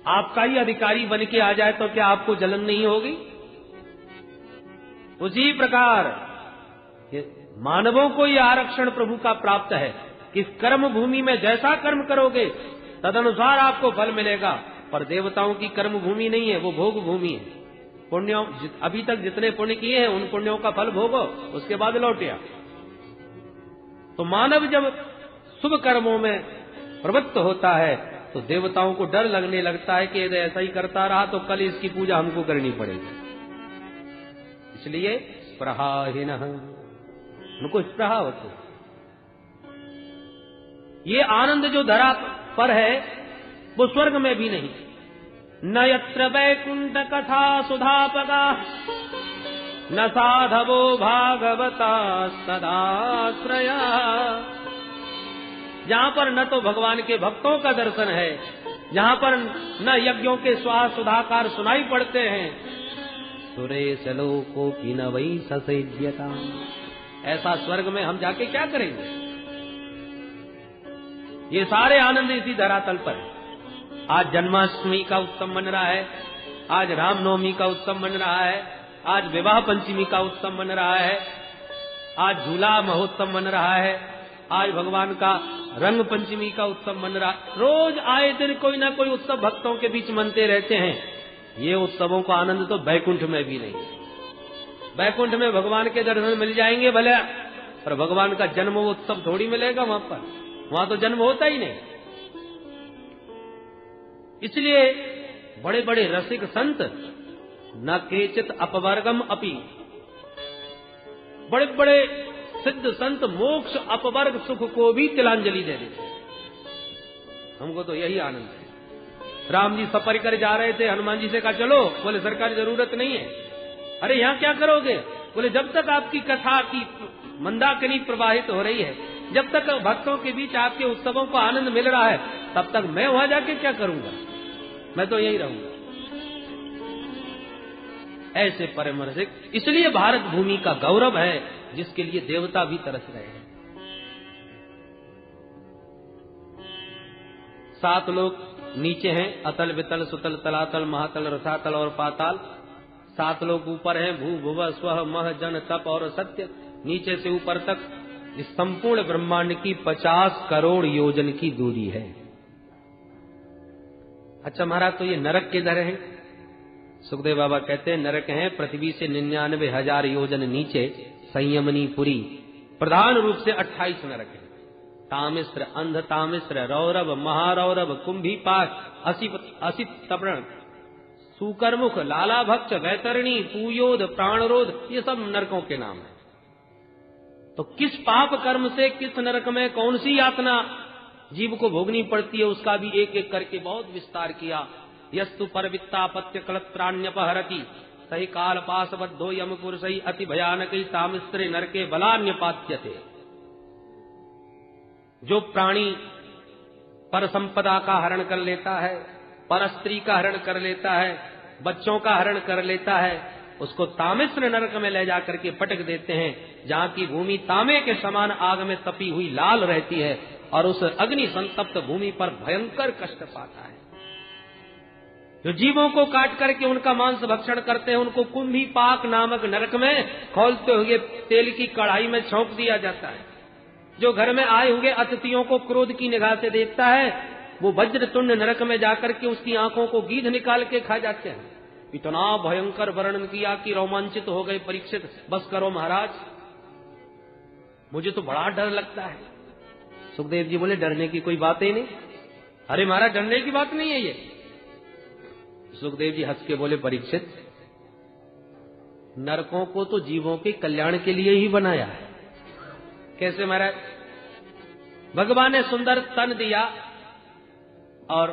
आपका ही अधिकारी बन के आ जाए तो क्या आपको जलन नहीं होगी? उसी प्रकार मानवों को यह आरक्षण प्रभु का प्राप्त है कि कर्म भूमि में जैसा कर्म करोगे तदनुसार आपको फल मिलेगा। पर देवताओं की कर्म भूमि नहीं है, वो भोग भूमि है। पुण्यों अभी तक जितने पुण्य किए हैं उन पुण्यों का फल भोगो, उसके बाद लौटिया। तो मानव जब शुभ कर्मों में प्रवृत्त होता है तो देवताओं को डर लगने लगता है कि यदि ऐसा ही करता रहा तो कल इसकी पूजा हमको करनी पड़ेगी। इसलिए स्पृहाहीनः, उनको स्पृहा होती। ये आनंद जो धरा पर है वो स्वर्ग में भी नहीं। न यत्र वैकुंठ कथा सुधापगा न साधवो भागवता सदाश्रया। जहां पर न तो भगवान के भक्तों का दर्शन है, जहां पर न यज्ञों के स्वाद सुधाकार सुनाई पड़ते हैं, सुरेश लोकोपि न वै ससेव्यता। ऐसा स्वर्ग में हम जाके क्या करेंगे? ये सारे आनंद इसी धरातल पर है। आज जन्माष्टमी का उत्सव मन रहा है, आज रामनवमी का उत्सव मन रहा है, आज विवाह पंचमी का उत्सव मन रहा है, आज झूला महोत्सव मन रहा है, आज भगवान का रंग पंचमी का उत्सव मन रहा। रोज आए दिन कोई ना कोई उत्सव भक्तों के बीच मनते रहते हैं। ये उत्सवों का आनंद तो बैकुंठ में भी नहीं। बैकुंठ में भगवान के दर्शन मिल जाएंगे भले, पर भगवान का जन्म उत्सव थोड़ी मिलेगा वहां पर, वहां तो जन्म होता ही नहीं। इसलिए बड़े बड़े रसिक संत न केचित अपवर्गम अपि, बड़े बड़े सिद्ध संत मोक्ष अपवर्ग सुख को भी तिलांजलि दे देते। हमको तो यही आनंद है। राम जी सपरिकर जा रहे थे, हनुमान जी से कहा चलो, बोले सरकार जरूरत नहीं है। अरे यहां क्या करोगे? बोले जब तक आपकी कथा की मंदाकिनी प्रवाहित हो रही है, जब तक भक्तों के बीच आपके उत्सवों को आनंद मिल रहा है, तब तक मैं वहां जाके क्या करूंगा? मैं तो यही रहूंगा। ऐसे परम रसिक, इसलिए भारत भूमि का गौरव है, जिसके लिए देवता भी तरस रहे हैं। 7 लोग नीचे हैं, अतल वितल सुतल तलातल महातल रसातल और पाताल। 7 लोग ऊपर हैं, भू भुव स्व मह जन तप और सत्य। नीचे से ऊपर तक इस संपूर्ण ब्रह्मांड की 50 करोड़ योजन की दूरी है। अच्छा महाराज, तो ये नरक किधर है? सुखदेव बाबा कहते हैं नरक है पृथ्वी से 99,000 योजन नीचे संयमनी पुरी। प्रधान रूप से 28 नरक है। तामिश्र, अंध तामिश्र, रौरव, महारौरव, कुंभीपाक, असित तपण, सूकरमुख, लाला भक्ष, वैतरणी, पूयोध, प्राणरोध, ये सब नरकों के नाम है। तो किस पाप कर्म से किस नरक में कौन सी यातना जीव को भोगनी पड़ती है, उसका भी एक एक करके बहुत विस्तार किया। यस्तु परवित्तापत्य कलत्राण्यपहरति सही काल पाशबद्धो यम पुरुषई अति भयानक तामिस्त्रे नरके बलान्यपात्यते। जो प्राणी पर संपदा का हरण कर लेता है, पर स्त्री का हरण कर लेता है, बच्चों का हरण कर लेता है, उसको तामिस्र नरक में ले जाकर के पटक देते हैं, जहां की भूमि तांबे के समान आग में तपी हुई लाल रहती है और उस अग्नि संतप्त भूमि पर भयंकर कष्ट पाता है। जो जीवों को काट करके उनका मांस भक्षण करते हैं, उनको कुंभीपाक नामक नरक में खौलते हुए तेल की कढ़ाई में झोंक दिया जाता है। जो घर में आए हुए अतिथियों को क्रोध की निगाह से देखता है, वो वज्रतुंड नरक में जाकर के उसकी आंखों को गीध निकाल के खा जाते हैं। इतना भयंकर वर्णन किया कि रोमांचित हो गए परीक्षित। बस करो महाराज, मुझे तो बड़ा डर लगता है। सुखदेव जी बोले डरने की कोई बात ही नहीं। अरे महाराज डरने की बात नहीं है ये। सुखदेव जी हंस के बोले परीक्षित, नरकों को तो जीवों के कल्याण के लिए ही बनाया है। कैसे महाराज? भगवान ने सुंदर तन दिया और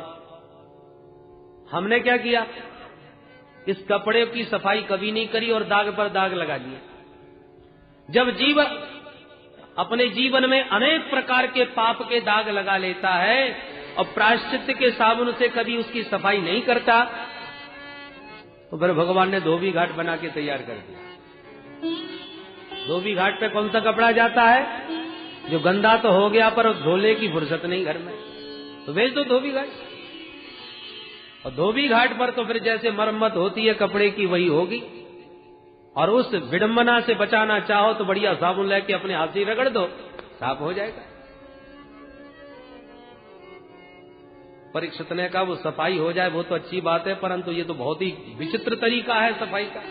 हमने क्या किया? इस कपड़े की सफाई कभी नहीं करी और दाग पर दाग लगा दिया। जब जीव अपने जीवन में अनेक प्रकार के पाप के दाग लगा लेता है और प्रायश्चित्त के साबुन से कभी उसकी सफाई नहीं करता, तो फिर भगवान ने धोबी घाट बना के तैयार कर दिया। धोबी घाट पे कौन सा कपड़ा जाता है? जो गंदा तो हो गया पर धोले की फुर्सत नहीं घर में, तो भेज दो धोबी घाट। और धोबी घाट पर तो फिर जैसे मरम्मत होती है कपड़े की वही होगी। और उस विडंबना से बचाना चाहो तो बढ़िया साबुन लेके अपने हाथ से रगड़ दो, साफ हो जाएगा। परीक्षित ने कहा वो सफाई हो जाए वो तो अच्छी बात है, परंतु ये तो बहुत ही विचित्र तरीका है सफाई का।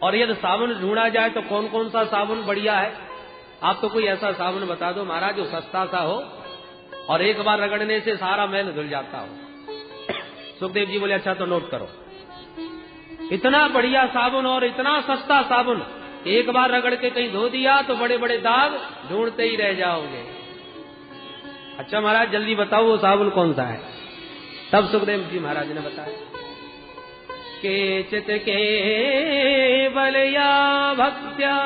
और यदि साबुन ढूंढा जाए तो कौन कौन सा साबुन बढ़िया है? आप तो कोई ऐसा साबुन बता दो महाराज जो सस्ता सा हो और एक बार रगड़ने से सारा मैल धुल जाता हो। सुखदेव जी बोले अच्छा तो नोट करो, इतना बढ़िया साबुन और इतना सस्ता साबुन, एक बार रगड़ के कहीं धो दिया तो बड़े बड़े दाग ढूंढते ही रह जाओगे। अच्छा महाराज जल्दी बताओ वो साबुन कौन सा है? तब सुखदेव जी महाराज ने बताया, केचित केवलया भक्त्या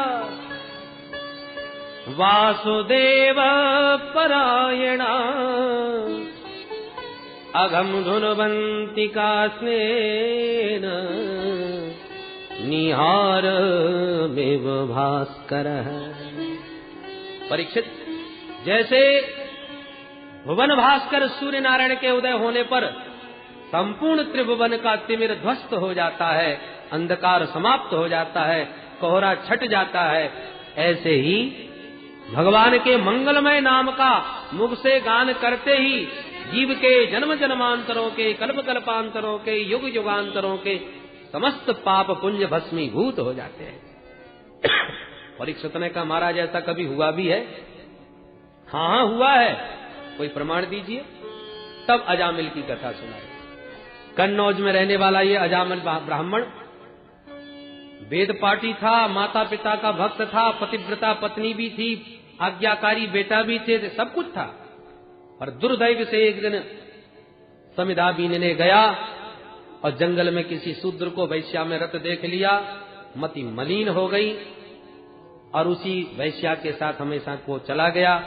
वासुदेव परायणा अघम धुनवंती का स्नेन निहार मेव भास्कर। परीक्षित, जैसे भुवन भास्कर सूर्य नारायण के उदय होने पर संपूर्ण त्रिभुवन का तिमिर ध्वस्त हो जाता है, अंधकार समाप्त हो जाता है, कोहरा छट जाता है, ऐसे ही भगवान के मंगलमय नाम का मुख से गान करते ही जीव के जन्म जन्मांतरों के, कल्प कल्पांतरों के, युग युगांतरों के समस्त पाप पुंज भस्मीभूत हो जाते हैं। परीक्षित ने कहा महाराज ऐसा कभी हुआ भी है? हाँ हुआ है, कोई प्रमाण दीजिए। तब अजामिल की कथा सुनाई। कन्नौज में रहने वाला ये अजामिल ब्राह्मण वेद पाठी था, माता पिता का भक्त था, पतिव्रता पत्नी भी थी, आज्ञाकारी बेटा भी थे, सब कुछ था। और दुर्दैव से एक दिन समिधा बीनने गया और जंगल में किसी शूद्र को वैश्या में रत देख लिया, मति मलिन हो गई और उसी वैश्या के साथ हमेशा को चला गया।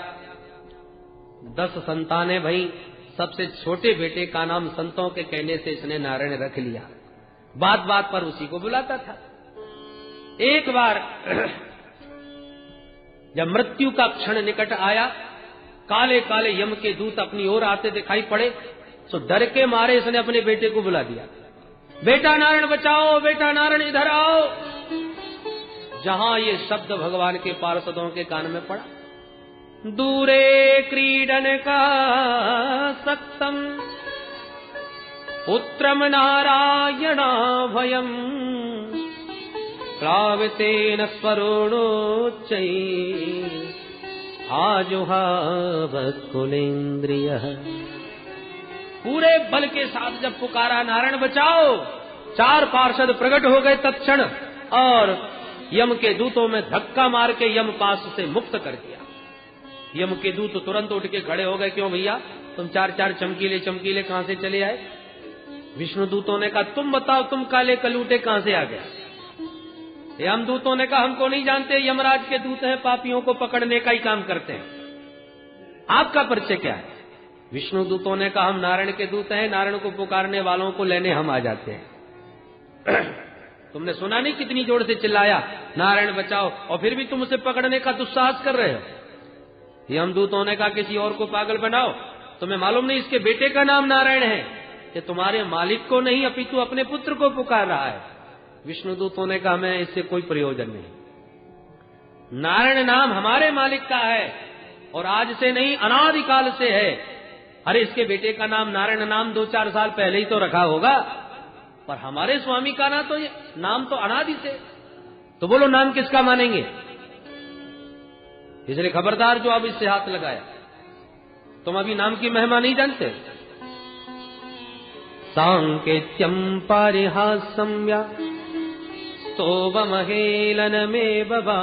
10 संतानें भई, सबसे छोटे बेटे का नाम संतों के कहने से इसने नारायण रख लिया। बात बात पर उसी को बुलाता था। एक बार जब मृत्यु का क्षण निकट आया, काले काले यम के दूत अपनी ओर आते दिखाई पड़े, तो डर के मारे इसने अपने बेटे को बुला दिया, बेटा नारायण बचाओ, बेटा नारायण इधर आओ। जहां ये शब्द भगवान के पार्षदों के कान में पड़ा, दूरे क्रीडन का सक्तम पुत्रम नारायणा भयम प्लावतेन स्वरोणोच्चै आजुहाव कुलेन्द्रियः। पूरे बल के साथ जब पुकारा नारायण बचाओ, 4 पार्षद प्रकट हो गए तत्क्षण और यम के दूतों में धक्का मार के यम पास से मुक्त कर दिया। यम के दूत तुरंत उठ के खड़े हो गए, क्यों भैया तुम 4 चमकीले चमकीले कहां से चले आए? विष्णु दूतों ने कहा तुम बताओ, तुम काले कलूटे कहां से आ गए? यम दूतों ने कहा हमको नहीं जानते, यमराज के दूत हैं, पापियों को पकड़ने का ही काम करते हैं, आपका परिचय क्या है? विष्णु दूतों ने कहा हम नारायण के दूत हैं, नारायण को पुकारने वालों को लेने हम आ जाते हैं। तुमने सुना नहीं कितनी जोर से चिल्लाया नारायण बचाओ, और फिर भी तुम उसे पकड़ने का दुस्साहस कर रहे हो। यम दूतों ने कहा किसी और को पागल बनाओ, तुम्हें मालूम नहीं इसके बेटे का नाम नारायण है, कि तुम्हारे मालिक को नहीं अपितु अपने पुत्र को पुकार रहा है। विष्णु दूतों ने कहा मैं इससे कोई प्रयोजन नहीं, नारायण नाम हमारे मालिक का है और आज से नहीं अनादिकाल से है। अरे इसके बेटे का नाम नारायण नाम 2-4 साल पहले ही तो रखा होगा, पर हमारे स्वामी का नाम तो अनादि से। तो बोलो नाम किसका मानेंगे? इसलिए खबरदार जो अब इससे हाथ लगाया, तुम अभी नाम की महिमा नहीं जानते। सांकेत्यम पारिहास्यम या स्तोभमहेलन में बबा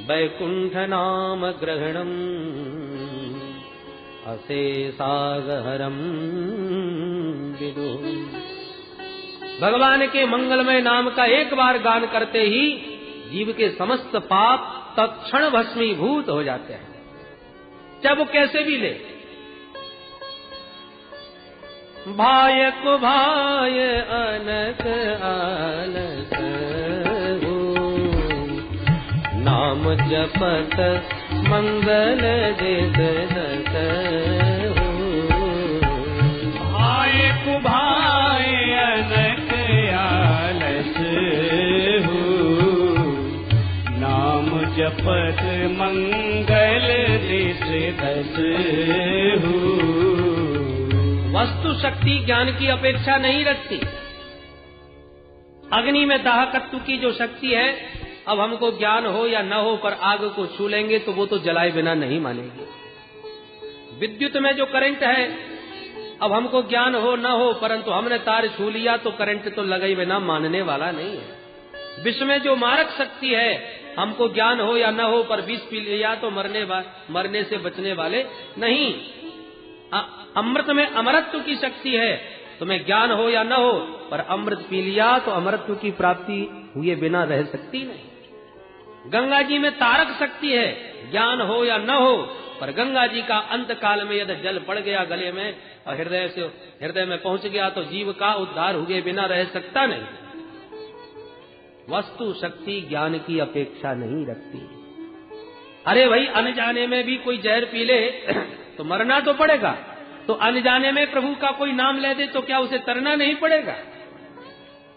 वैकुंठ नाम ग्रहणम अशेषागहरम विदु। भगवान के मंगलमय नाम का एक बार गान करते ही जीव के समस्त पाप तत्क्षण भस्मीभूत हो जाते हैं, चाहे वो कैसे भी ले। भाय को भाय अनक आलस नाम जपत मंगल देत पथ मंगल दिश दसहु। वस्तु शक्ति ज्ञान की अपेक्षा नहीं रखती। अग्नि में दाहकत्व की जो शक्ति है, अब हमको ज्ञान हो या न हो पर आग को छू लेंगे तो वो तो जलाए बिना नहीं मानेगी। विद्युत में जो करंट है, अब हमको ज्ञान हो न हो परंतु हमने तार छू लिया तो करंट तो लगाए बिना मानने वाला नहीं है। विष में जो मारक शक्ति है, हमको ज्ञान हो या न हो पर विष पी लिया तो मरने से बचने वाले नहीं। अमृत में अमरत्व की शक्ति है, तुम्हें ज्ञान हो या न हो पर अमृत पी लिया तो अमरत्व की प्राप्ति हुए बिना रह सकती नहीं। गंगा जी में तारक शक्ति है, ज्ञान हो या न हो पर गंगा जी का अंत काल में यदि जल पड़ गया गले में और हृदय में पहुंच गया तो जीव का उद्धार हुए बिना रह सकता नहीं। वस्तु शक्ति ज्ञान की अपेक्षा नहीं रखती। अरे भाई, अनजाने में भी कोई जहर पी ले तो मरना तो पड़ेगा, तो अनजाने में प्रभु का कोई नाम ले दे तो क्या उसे तरना नहीं पड़ेगा?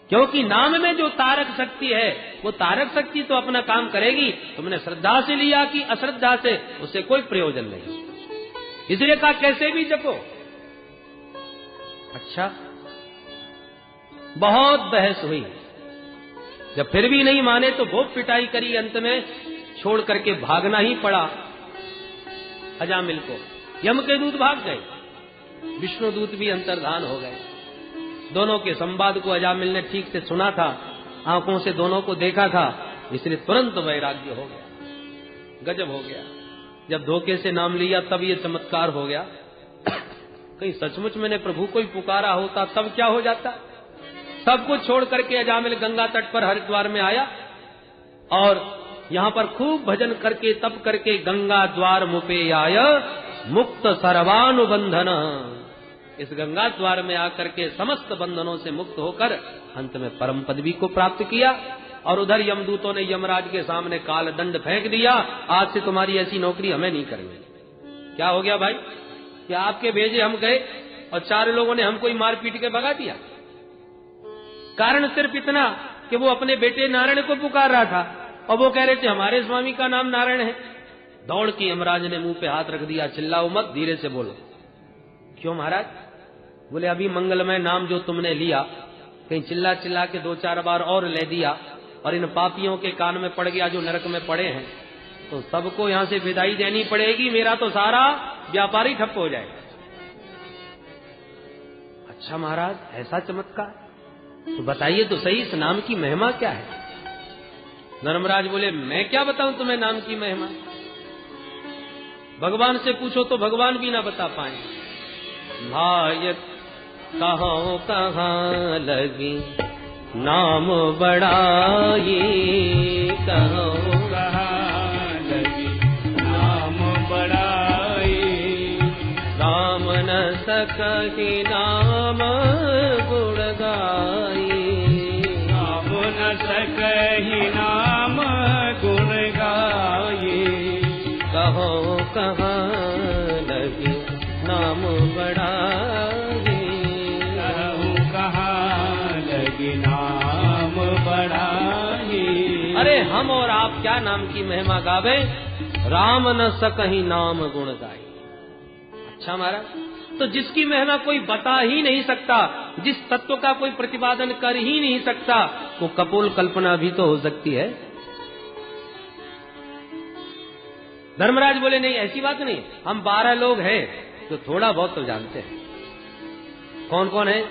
क्योंकि नाम में जो तारक शक्ति है, वो तारक शक्ति तो अपना काम करेगी। तुमने श्रद्धा से लिया कि अश्रद्धा से, उससे कोई प्रयोजन नहीं। इसलिए कहा कैसे भी जपो। अच्छा, बहुत बहस हुई, जब फिर भी नहीं माने तो बहुत पिटाई करी, अंत में छोड़ करके भागना ही पड़ा अजामिल को। यम के दूत भाग गए, विष्णु दूत भी अंतर्धान हो गए। दोनों के संवाद को अजामिल ने ठीक से सुना था, आंखों से दोनों को देखा था, इसलिए तुरंत वैराग्य हो गया। गजब हो गया। जब धोखे से नाम लिया तब ये चमत्कार हो गया। कहीं सचमुच मैंने प्रभु को ही पुकारा होता तब क्या हो जाता। सब कुछ छोड़ करके अजामिल गंगा तट पर हरिद्वार में आया और यहाँ पर खूब भजन करके तप करके गंगा द्वार मुपे आय मुक्त सर्वानुबंधन। इस गंगा द्वार में आकर के समस्त बंधनों से मुक्त होकर अंत में परम पदवी को प्राप्त किया। और उधर यमदूतों ने यमराज के सामने काल दंड फेंक दिया, आज से तुम्हारी ऐसी नौकरी हमें नहीं करनी। क्या हो गया भाई, क्या आपके भेजे हम गए और 4 लोगों ने हमको ही मार पीट के भगा दिया? कारण सिर्फ इतना कि वो अपने बेटे नारायण को पुकार रहा था और वो कह रहे थे हमारे स्वामी का नाम नारायण है। दौड़ के यमराज ने मुंह पे हाथ रख दिया, चिल्लाओ मत, धीरे से बोलो। क्यों महाराज? बोले अभी मंगलमय नाम जो तुमने लिया, कहीं चिल्ला चिल्ला के 2-4 बार और ले दिया और इन पापियों के कान में पड़ गया जो नरक में पड़े हैं, तो सबको यहां से विदाई देनी पड़ेगी, मेरा तो सारा व्यापार ही ठप्प हो जाएगा। अच्छा महाराज, ऐसा चमत्कार, तो बताइए तो सही इस नाम की महिमा क्या है? धर्मराज बोले मैं क्या बताऊं तुम्हें नाम की महिमा, भगवान से पूछो तो भगवान भी ना बता पाए। भाई कहाँ कहाँ लगी नाम बड़ाई, कहाँ कहाँ लगी नाम बड़ाई, राम न सकहि नाम गुण गाई, राम न सकहि नाम गुण गाई, कहाँ कहाँ लगी नाम बड़ाई, कहाँ लगी नाम बड़ाई। अरे हम और आप क्या नाम की महिमा गावे, राम न सकहि नाम गुण गाई। अच्छा महाराज, तो जिसकी महिमा कोई बता ही नहीं सकता, जिस तत्व का कोई प्रतिपादन कर ही नहीं सकता, वो कपोल कल्पना भी तो हो सकती है। धर्मराज बोले नहीं, ऐसी बात नहीं, हम 12 लोग हैं तो थोड़ा बहुत तो जानते हैं। कौन कौन है?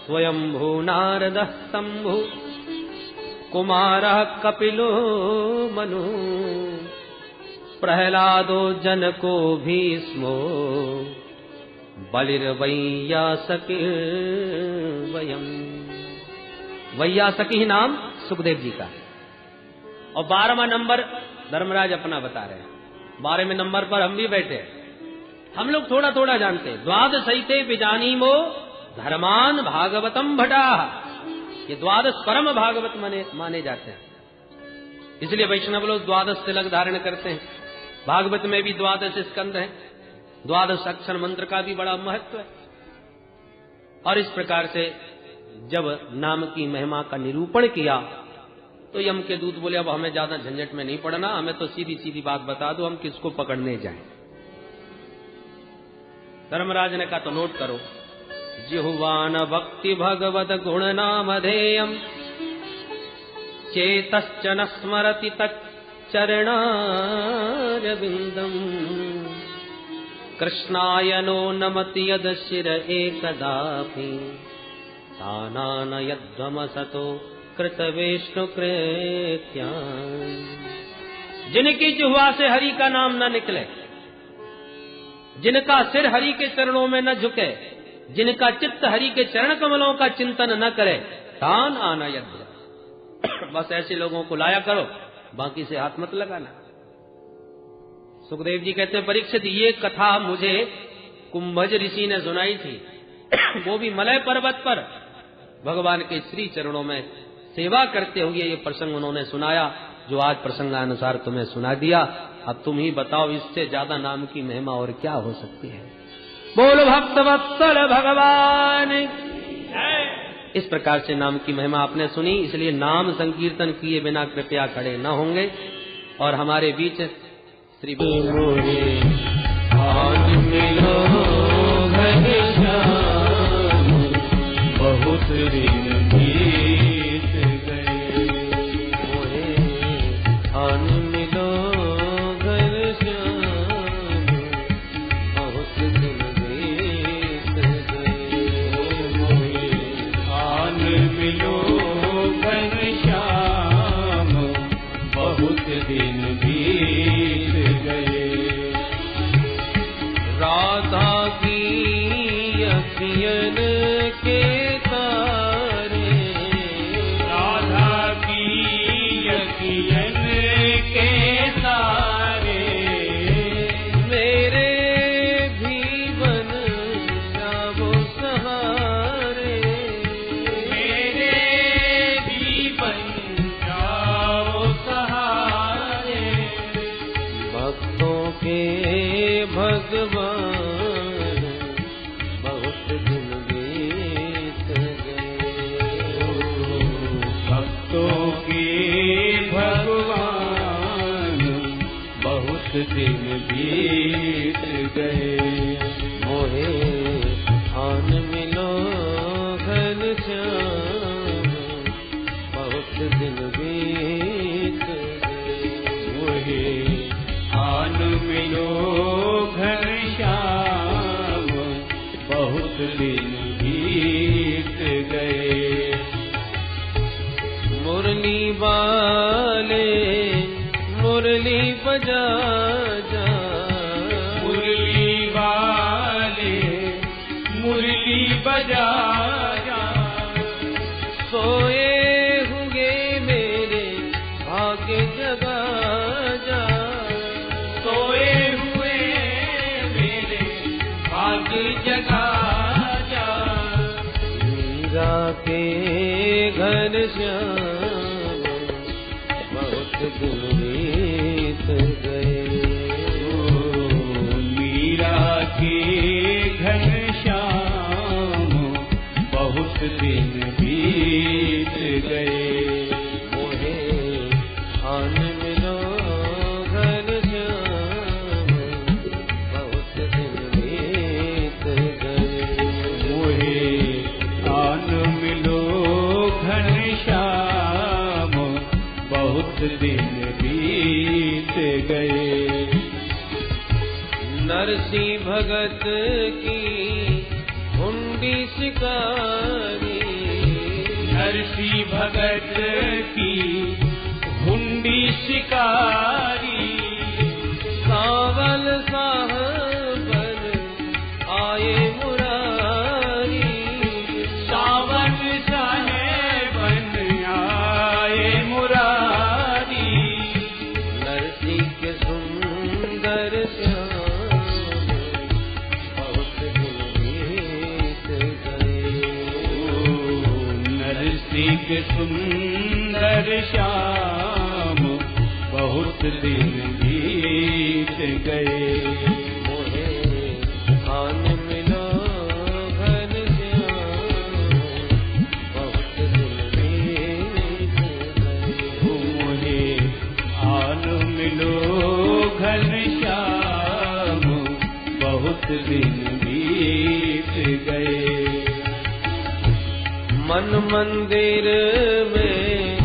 स्वयंभू नारद शंभु कुमार कपिलो मनु प्रहलादो जनको भीष्मो बलिर्वैयासकी वयम। वैयासकी नाम सुखदेव जी का है। और 12वां नंबर धर्मराज अपना बता रहे हैं। 12वें नंबर पर हम भी बैठे हैं। हम लोग थोड़ा थोड़ा जानते हैं। द्वादशैते विजानीमो धर्मान भागवतम भटा, ये 12 परम भागवत माने जाते हैं। इसलिए वैष्णव लोग 12 तिलक धारण करते हैं। भागवत में भी 12 स्कंद हैं, 12 अक्षर मंत्र का भी बड़ा महत्व है। और इस प्रकार से जब नाम की महिमा का निरूपण किया तो यम के दूत बोले अब हमें ज्यादा झंझट में नहीं पड़ना, हमें तो सीधी सीधी बात बता दो, हम किसको पकड़ने जाएं। धर्मराज ने कहा तो नोट करो, जिह्वान भक्ति भगवद गुण नामधेयम चेतश्च न स्मरति तच्चरणारविंदम कृष्णाय नो नमति यद शिर एकदापि तानान यद्वमसतो कृत विष्णु कृत्या। जिनकी जिह्वा से हरि का नाम न निकले, जिनका सिर हरि के चरणों में न झुके, जिनका चित्त हरि के चरण कमलों का चिंतन न करे, तान आना यज्ञ, बस ऐसे लोगों को लाया करो, बाकी से हाथ मत लगाना। सुखदेव जी कहते हैं परीक्षित ये कथा मुझे कुंभज ऋषि ने सुनाई थी, वो भी मलय पर्वत पर भगवान के श्री चरणों में सेवा करते हुए ये प्रसंग उन्होंने सुनाया, जो आज प्रसंगानुसार तुम्हें सुना दिया। अब तुम ही बताओ इससे ज्यादा नाम की महिमा और क्या हो सकती है। बोल भक्त वत्सल भगवान। इस प्रकार से नाम की महिमा आपने सुनी, इसलिए नाम संकीर्तन किए बिना कृपया खड़े न होंगे। और हमारे बीच श्री बहुत दिन बीत गए, आन मिलो घर श्याम, बहुत दिन बीत गए। आन मिलो घर श्याम, बहुत दिन बीत गए। राधा की अखियन के तारे, राधा की अखियन के तारे, मेरे भी बन जाओ सहारे, मेरे भी बन जाओ सहारे। भक्तों के भगवान बहुत दिन बीत गए। भक्तों के भगवान बहुत दिन बीत गए। मोहे आन मिलो घन श्याम, बहुत दिन बीत गए। मोहे आन मिलो घर श्याम, बहुत दिन बीत गए। मुरली वाले मुरली बजा जा, मुरली वाले मुरली बजा जा, सोए हुए मेरे भाग्य जगा जा, सोए हुए मेरे भाग्य जगा जा। मीरा के घन श्याम, बहुत दिन बीत गए। मीरा के घन श्याम, बहुत दिन बीत गए। मोहे आन मिलो घन श्याम, बहुत दिन बीत गए। मोहे आन मिलो घन श्याम, बहुत दिन बीत गए। नरसी भगत की हुंडी शिकारी, नरसी भगत की हुंडी शिकारी, सावल साहबन आए मुरारी, सावन साहेबन आए मुरारी। नरसी के सुंदर श्याम, बहुत दिन बीत गए। नरसी के सुंदर श्याम, बहुत दिन बीत गए। मोहे आन मिलो घन श्याम, बहुत दिन बीत गए। बीत गए। मन मंदिर में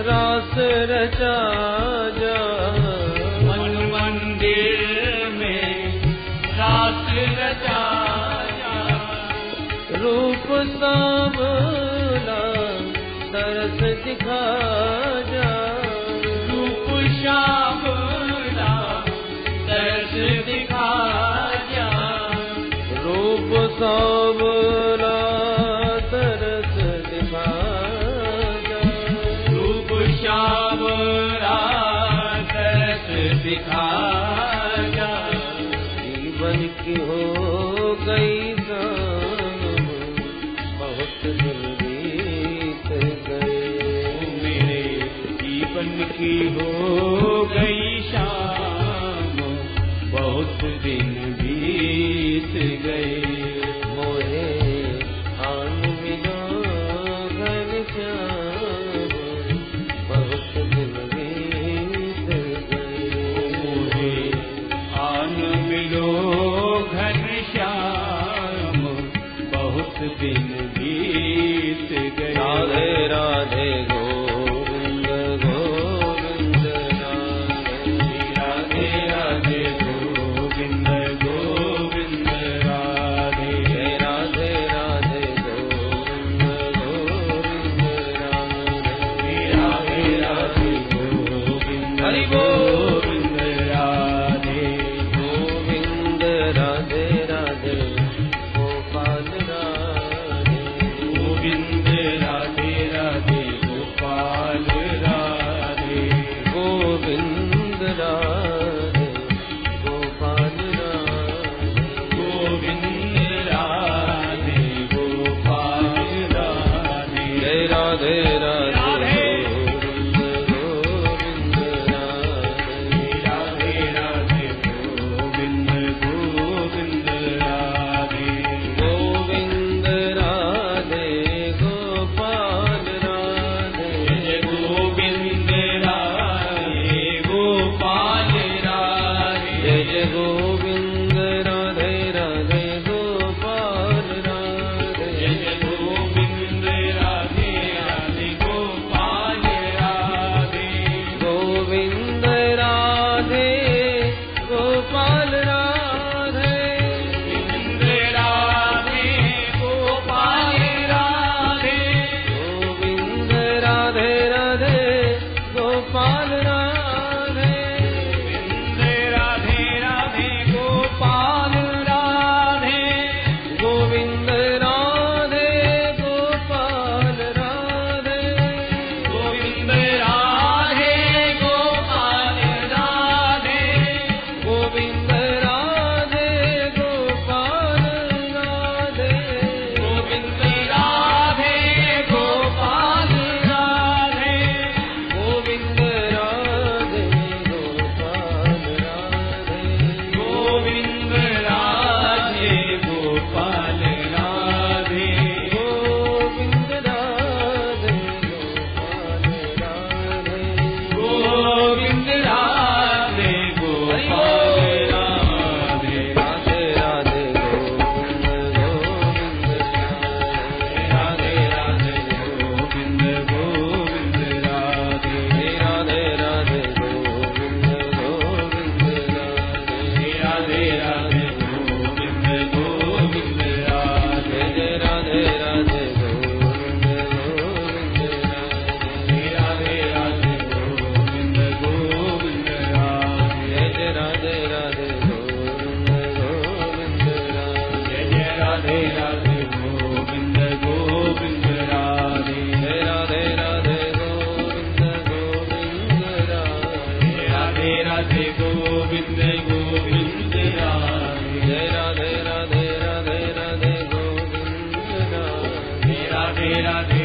रास रचा जा, मन मंदिर में रास रचा जा, रूप सांवला तरस दिखा जा, रूप श्यामला तरस दिखा जा, रूप सांवला तरस दिखा जा, रूप श्यामला तरस दिखा जा। जीवन की हो गई शाम, बहुत दिन बीत गए। मेरे जीवन की हो गई शाम, बहुत दिन बीत गए। मोहे आन मिलो घनश्याम, बहुत दिन बीत गए। मोहे आन मिलो घनश्याम, बहुत दिन बीत गए। राधे राधे गोविंद गोविंद राधे, राधे राधे गोविंद गोविंद राधे, राधे राधे गोविंद गोविंद राधे, राधे राधे गोविंद हरि बोल। गोविंद राधे, गोविंद राधे राधे गोपाल राधे, गोविंद राधे राधे गोपाल राधे, गोविंद राधे गोपाल राधे, गोविंद राधे गोपाल राधे। जय राधे राधे गोविंद गोविंद राधे, राधे राधे गोविंद गोविंद राधे, गोविंद राधे गोपाल राधे, जय गोविंद राधे गोपाल राधे, जय जय गोविंद राधे राधे गोपाल राधे, जय जय गोविंद राधे राधे गोपाल राधे, गोविंद राधे गोपाल राधे, गोविंद राधे गोपाल राधे, गोविंद राधे राधे गोपाल राधे, गोविंद राधे राधे गोपाल राधे, गोविंद राधे गोपाल राधे, गोविंद राधे गोपाल राधे, गोविंद राधे गोपाल राधे, गोविंद राधे गोपाल राधे, गोविंद राधे गोपाल राधे, गोविंद राधे गोपाल राधे, गोविंद राधे गोपाल राधे, गोविंद राधे गोपाल राधे, राधे राधे गोविंद गोविंद राधे राधे गोविंद गोविंद राधे, राधे राधे गोविंद गोविंद राधे राधे गोविंद गोविंद राधे, जय राधे राधे गोविंद गोविंद राधे राधे गोविंद गोविंद राधे, जय जय राधे राधे गोविंद गोविंद जय जय राधे राधे गोविंद गोविंद राधे, जय राधे राधे गोविंद गोविंद राधे राधे गोविंद गोविंद राधे, जय राधे राधे राधे राधे गोविंद राधे राधे राधे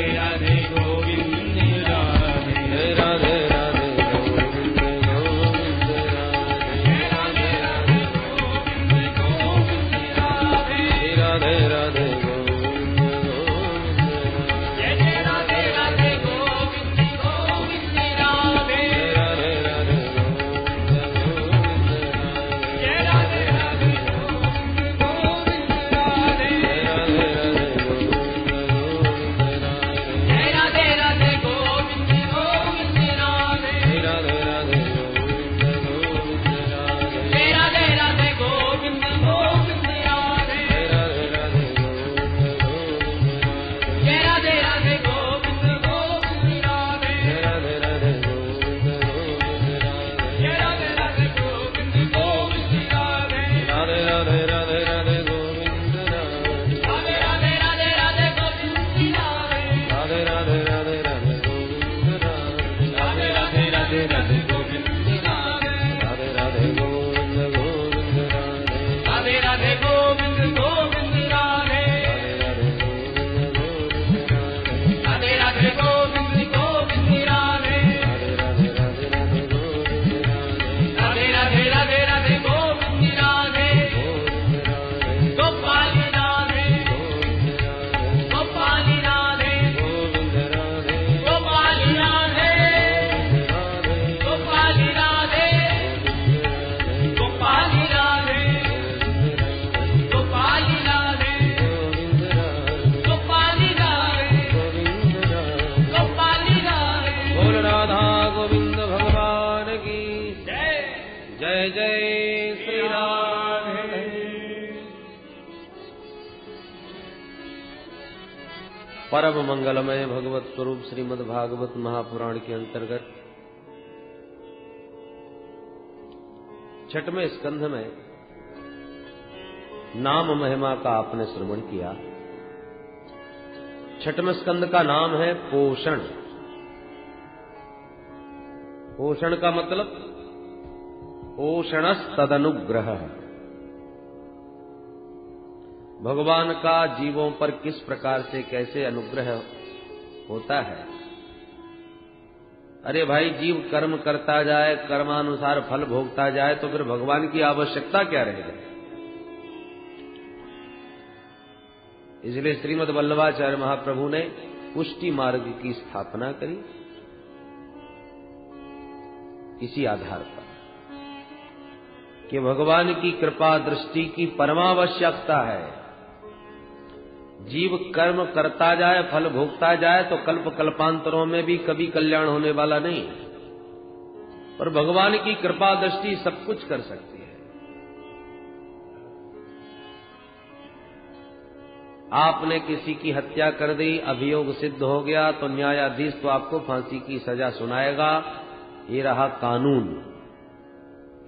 राधे गोविंद राधे, जय राधे राधे गोविंद गोविंद राधे राधे गोविंद गोविंद राधे, राधे राधे गोविंद गोविंद जय जय राधे राधे गोविंद गोविंद राधे, राधे राधे गोविंद गोविंद जय राधे राधे गोविंद गोविंद परम मंगलमय भगवत स्वरूप श्रीमद् भागवत महापुराण के अंतर्गत 6वें स्कंध में नाम महिमा का आपने श्रवण किया। 6वें स्कंध का नाम है पोषण। पोषण का मतलब पोषणस तदनुग्रह। भगवान का जीवों पर किस प्रकार से कैसे अनुग्रह होता है। अरे भाई, जीव कर्म करता जाए, कर्मानुसार फल भोगता जाए तो फिर भगवान की आवश्यकता क्या रहेगी। इसलिए श्रीमद् वल्लभाचार्य महाप्रभु ने पुष्टि मार्ग की स्थापना करी इसी आधार पर कि भगवान की कृपा दृष्टि की परमावश्यकता है। जीव कर्म करता जाए, फल भोगता जाए तो कल्प कल्पांतरों में भी कभी कल्याण होने वाला नहीं, पर भगवान की कृपा दृष्टि सब कुछ कर सकती है। आपने किसी की हत्या कर दी, अभियोग सिद्ध हो गया तो न्यायाधीश तो आपको फांसी की सजा सुनाएगा। ये रहा कानून।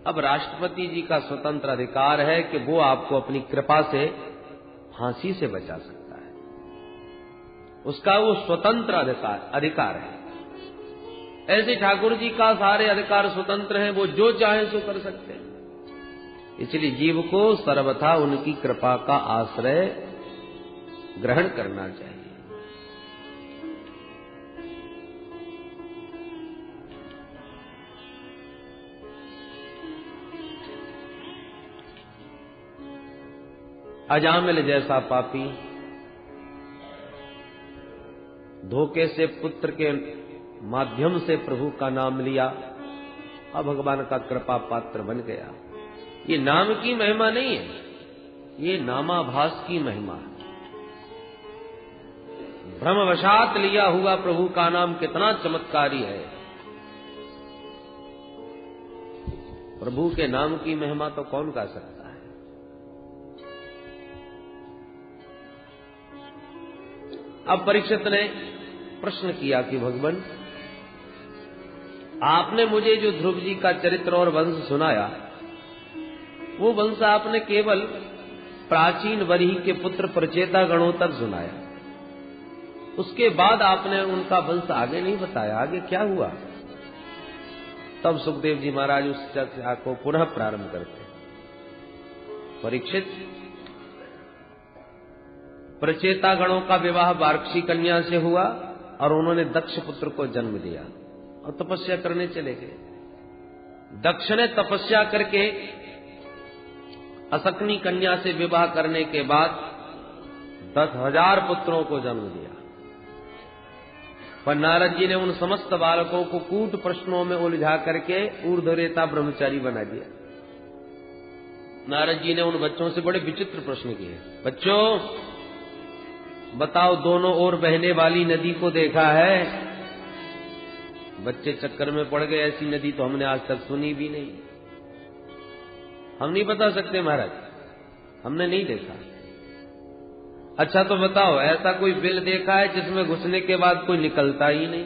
अब राष्ट्रपति जी का स्वतंत्र अधिकार है कि वो आपको अपनी कृपा से फांसी से बचा सकता है। उसका वो स्वतंत्र अधिकार है। ऐसे ठाकुर जी का सारे अधिकार स्वतंत्र हैं, वो जो चाहे सो कर सकते हैं। इसलिए जीव को सर्वथा उनकी कृपा का आश्रय ग्रहण करना चाहिए। अजामिल जैसा पापी धोखे से पुत्र के माध्यम से प्रभु का नाम लिया और भगवान का कृपा पात्र बन गया। ये नाम की महिमा नहीं है, ये नामाभास की महिमा है। भ्रमवशात लिया हुआ प्रभु का नाम कितना चमत्कारी है। प्रभु के नाम की महिमा तो कौन गा सकता है। अब परीक्षित ने प्रश्न किया कि भगवान, आपने मुझे जो ध्रुव जी का चरित्र और वंश सुनाया, वो वंश आपने केवल प्राचीन वरीहि के पुत्र प्रचेता गणों तक सुनाया। उसके बाद आपने उनका वंश आगे नहीं बताया। आगे क्या हुआ? तब सुखदेव जी महाराज उस चर्चा को पुनः प्रारंभ करते। परीक्षित, प्रचेता गणों का विवाह वार्क्षी कन्या से हुआ और उन्होंने दक्ष पुत्र को जन्म दिया और तपस्या करने चले गए। दक्ष ने तपस्या करके असकनी कन्या से विवाह करने के बाद 10,000 पुत्रों को जन्म दिया। पर नारद जी ने उन समस्त बालकों को कूट प्रश्नों में उलझा करके ऊर्ध्वरेता ब्रह्मचारी बना दिया। नारद जी ने उन बच्चों से बड़े विचित्र प्रश्न किए। बच्चों, बताओ, दोनों ओर बहने वाली नदी को देखा है? बच्चे चक्कर में पड़ गए। ऐसी नदी तो हमने आज तक सुनी भी नहीं। हम नहीं बता सकते महाराज, हमने नहीं देखा। अच्छा तो बताओ, ऐसा कोई बिल देखा है जिसमें घुसने के बाद कोई निकलता ही नहीं?